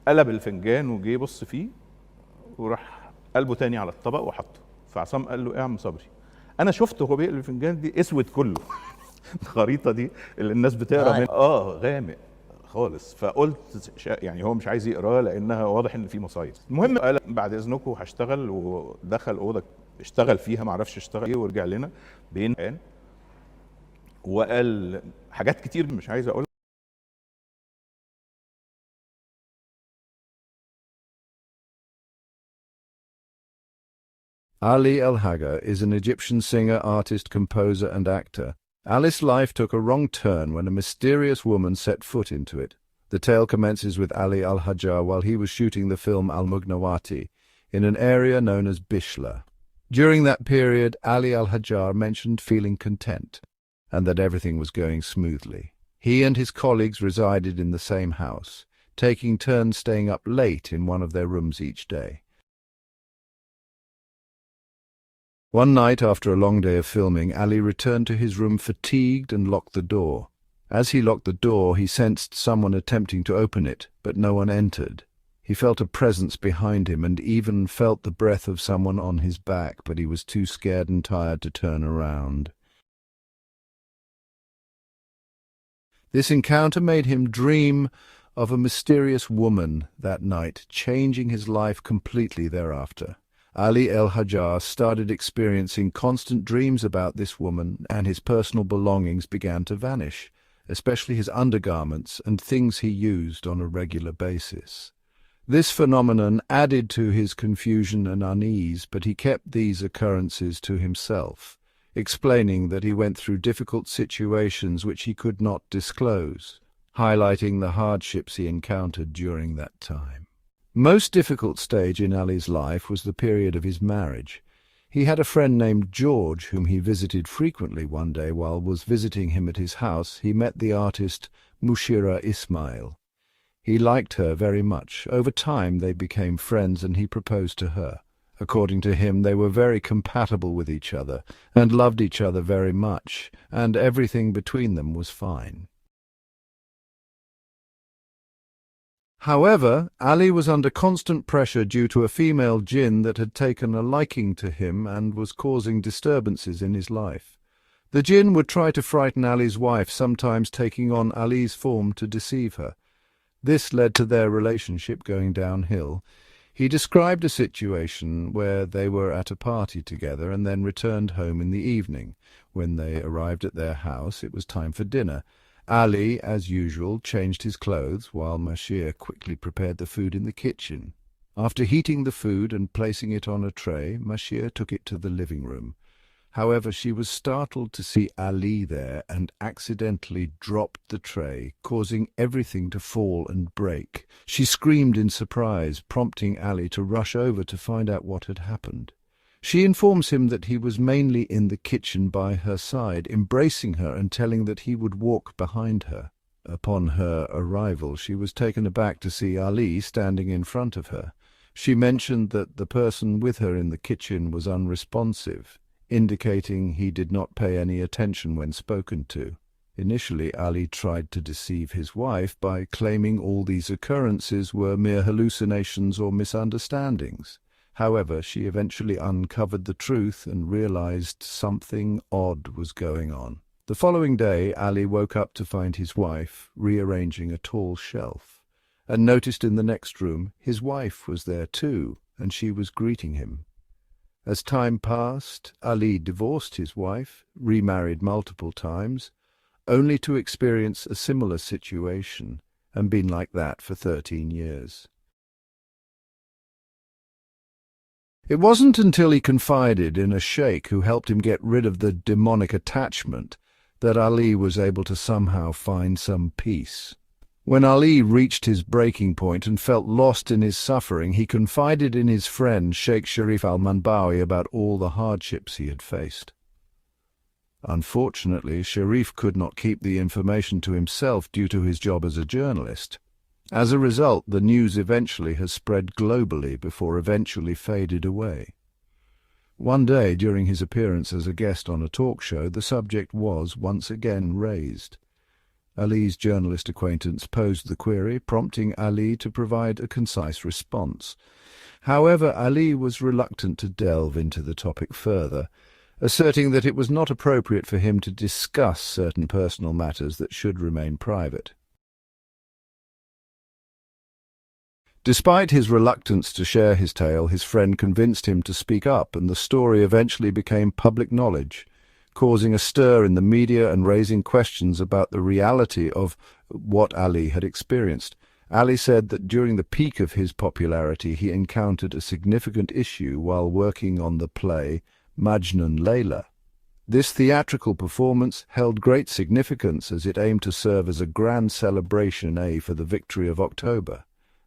قلب الفنجان وجه يبص فيه وراح قلبه تاني على الطبق وحطه. فعصام قال له ايه يا عم صبري؟ انا شفته هو بيقلب الفنجان دي اسود كله. الخريطه دي اللي الناس بتقرا منها غامق خالص. فقلت يعني هو مش عايز يقراه لانها واضح ان في مصايب. المهم قال بعد اذنكم هشتغل، ودخل اوضه اشتغل فيها، ما اعرفش اشتغل ايه، ورجع لنا بين وقال حاجات كتير مش عايز اقولها. Ali Al-Hajjar is an Egyptian singer, artist, composer, and actor. Ali's life took a wrong turn when a mysterious woman set foot into it. The tale commences with Ali Al-Hajjar while he was shooting the film Al-Mugnawati in an area known as Bishla. During that period, Ali Al-Hajjar mentioned feeling content and that everything was going smoothly. He and his colleagues resided in the same house, taking turns staying up late in one of their rooms each day. One night, after a long day of filming, Ali returned to his room fatigued and locked the door. As he locked the door, he sensed someone attempting to open it, but no one entered. He felt a presence behind him and even felt the breath of someone on his back, but he was too scared and tired to turn around. This encounter made him dream of a mysterious woman that night, changing his life completely thereafter. Ali Al-Hajjar started experiencing constant dreams about this woman, and his personal belongings began to vanish, especially his undergarments and things he used on a regular basis. This phenomenon added to his confusion and unease, but he kept these occurrences to himself, explaining that he went through difficult situations which he could not disclose, highlighting the hardships he encountered during that time. Most difficult stage in Ali's life was the period of his marriage. He had a friend named George whom he visited frequently. One day, while was visiting him at his house, he met the artist Moushira Ismail. He liked her very much. Over time they became friends and he proposed to her. According to him, they were very compatible with each other and loved each other very much, and everything between them was fine. However, Ali was under constant pressure due to a female jinn that had taken a liking to him and was causing disturbances in his life. The jinn would try to frighten Ali's wife, sometimes taking on Ali's form to deceive her. This led to their relationship going downhill. He described a situation where they were at a party together and then returned home in the evening. When they arrived at their house, it was time for dinner. Ali, as usual, changed his clothes while Moushira quickly prepared the food in the kitchen. After heating the food and placing it on a tray, Moushira took it to the living room. However, she was startled to see Ali there and accidentally dropped the tray, causing everything to fall and break. She screamed in surprise, prompting Ali to rush over to find out what had happened. She informs him that he was mainly in the kitchen by her side, embracing her and telling that he would walk behind her. Upon her arrival, she was taken aback to see Ali standing in front of her. She mentioned that the person with her in the kitchen was unresponsive, indicating he did not pay any attention when spoken to. Initially, Ali tried to deceive his wife by claiming all these occurrences were mere hallucinations or misunderstandings. However, she eventually uncovered the truth and realized something odd was going on. The following day, Ali woke up to find his wife rearranging a tall shelf, and noticed in the next room his wife was there too, and she was greeting him. As time passed, Ali divorced his wife, remarried multiple times, only to experience a similar situation, and been like that for 13 years. It wasn't until he confided in a sheikh who helped him get rid of the demonic attachment that Ali was able to somehow find some peace. When Ali reached his breaking point and felt lost in his suffering, he confided in his friend Sheikh Sharif al-Manbawi about all the hardships he had faced. Unfortunately, Sharif could not keep the information to himself due to his job as a journalist. As a result, the news eventually has spread globally before eventually faded away. One day, during his appearance as a guest on a talk show, the subject was once again raised. Ali's journalist acquaintance posed the query, prompting Ali to provide a concise response. However, Ali was reluctant to delve into the topic further, asserting that it was not appropriate for him to discuss certain personal matters that should remain private. Despite his reluctance to share his tale, his friend convinced him to speak up, and the story eventually became public knowledge, causing a stir in the media and raising questions about the reality of what Ali had experienced. Ali said that during the peak of his popularity he encountered a significant issue while working on the play Majnun Layla. This theatrical performance held great significance as it aimed to serve as a grand celebration for the victory of October.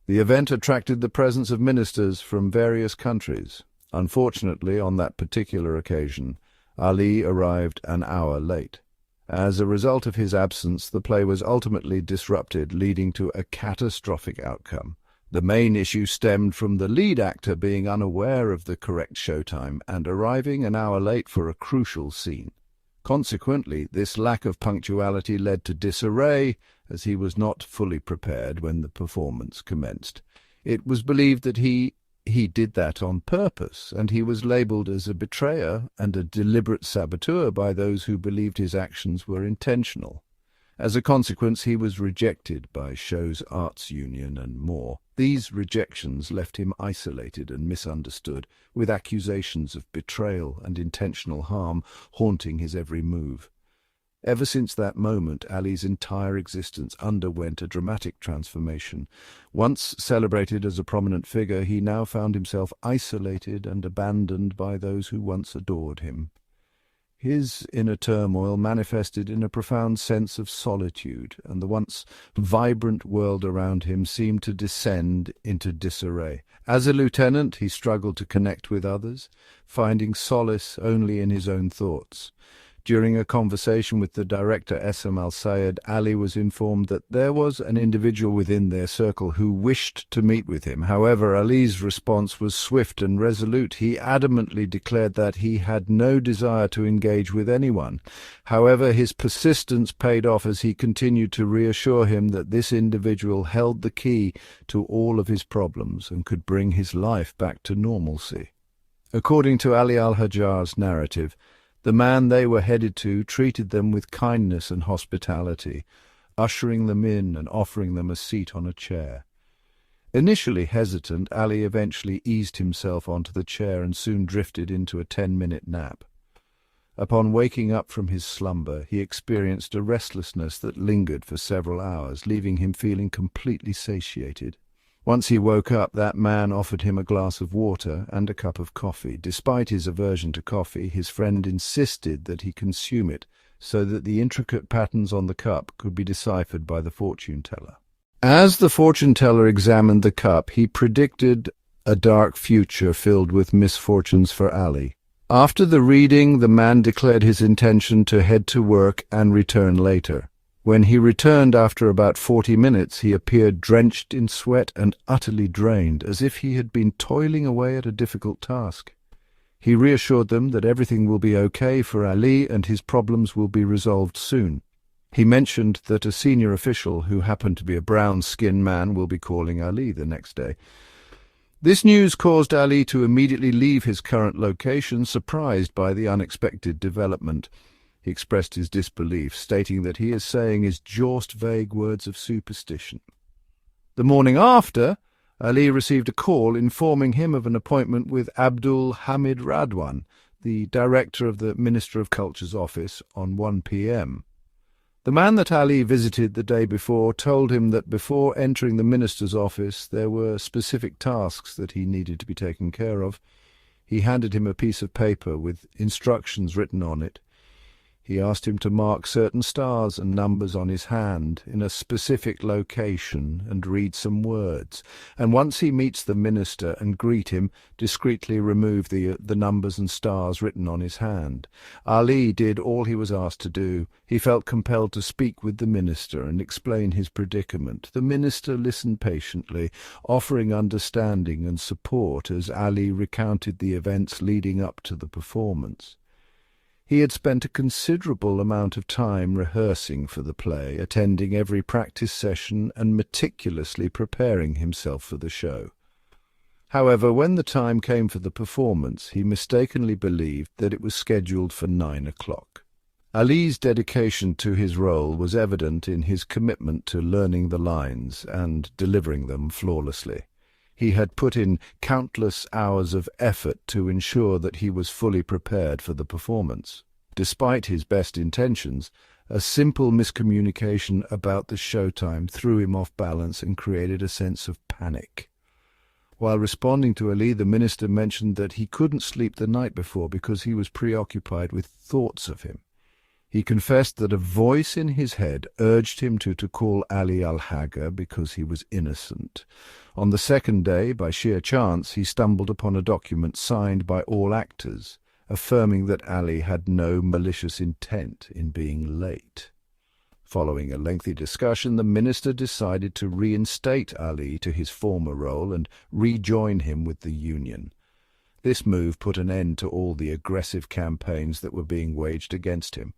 The event attracted the presence of ministers from various countries. Unfortunately, on that particular occasion, Ali arrived an hour late. As a result of his absence, the play was ultimately disrupted, leading to a catastrophic outcome. The main issue stemmed from the lead actor being unaware of the correct showtime and arriving an hour late for a crucial scene. Consequently, this lack of punctuality led to disarray, as he was not fully prepared when the performance commenced. It was believed that he did that on purpose, and he was labelled as a betrayer and a deliberate saboteur by those who believed his actions were intentional. As a consequence, he was rejected by show's arts union and more. These rejections left him isolated and misunderstood, with accusations of betrayal and intentional harm haunting his every move. Ever since that moment, Ali's entire existence underwent a dramatic transformation. Once celebrated as a prominent figure, he now found himself isolated and abandoned by those who once adored him. His inner turmoil manifested in a profound sense of solitude, and the once vibrant world around him seemed to descend into disarray. As a lieutenant, he struggled to connect with others, finding solace only in his own thoughts. During a conversation with the director Essam Al-Sayed, Ali was informed that there was an individual within their circle who wished to meet with him. However, Ali's response was swift and resolute. He adamantly declared that he had no desire to engage with anyone. However, his persistence paid off as he continued to reassure him that this individual held the key to all of his problems and could bring his life back to normalcy. According to Ali Al-Hajjar's narrative, the man they were headed to treated them with kindness and hospitality, ushering them in and offering them a seat on a chair. Initially hesitant, Ali eventually eased himself onto the chair and soon drifted into a 10-minute nap. Upon waking up from his slumber, he experienced a restlessness that lingered for several hours, leaving him feeling completely satiated. Once he woke up, that man offered him a glass of water and a cup of coffee. Despite his aversion to coffee, his friend insisted that he consume it so that the intricate patterns on the cup could be deciphered by the fortune-teller. As the fortune-teller examined the cup, he predicted a dark future filled with misfortunes for Ali. After the reading, the man declared his intention to head to work and return later. When he returned after about 40 minutes, he appeared drenched in sweat and utterly drained, as if he had been toiling away at a difficult task. He reassured them that everything will be okay for Ali and his problems will be resolved soon. He mentioned that a senior official, who happened to be a brown-skinned man, will be calling Ali the next day. This news caused Ali to immediately leave his current location, surprised by the unexpected development. He expressed his disbelief, stating that he is saying his just vague words of superstition. The morning after, Ali received a call informing him of an appointment with Abdul Hamid Radwan, the director of the Minister of Culture's office, on 1 p.m. The man that Ali visited the day before told him that before entering the minister's office there were specific tasks that he needed to be taken care of. He handed him a piece of paper with instructions written on it. He asked him to mark certain stars and numbers on his hand in a specific location and read some words. And once he meets the minister and greet him, discreetly remove the numbers and stars written on his hand. Ali did all he was asked to do. He felt compelled to speak with the minister and explain his predicament. The minister listened patiently, offering understanding and support as Ali recounted the events leading up to the performance. He had spent a considerable amount of time rehearsing for the play, attending every practice session and meticulously preparing himself for the show. However, when the time came for the performance, he mistakenly believed that it was scheduled for 9 o'clock. Ali's dedication to his role was evident in his commitment to learning the lines and delivering them flawlessly. He had put in countless hours of effort to ensure that he was fully prepared for the performance. Despite his best intentions, a simple miscommunication about the showtime threw him off balance and created a sense of panic. While responding to Ali, the minister mentioned that he couldn't sleep the night before because he was preoccupied with thoughts of him. He confessed that a voice in his head urged him to call Ali Al-Hajjar because he was innocent. On the second day, by sheer chance, he stumbled upon a document signed by all actors, affirming that Ali had no malicious intent in being late. Following a lengthy discussion, the minister decided to reinstate Ali to his former role and rejoin him with the union. This move put an end to all the aggressive campaigns that were being waged against him.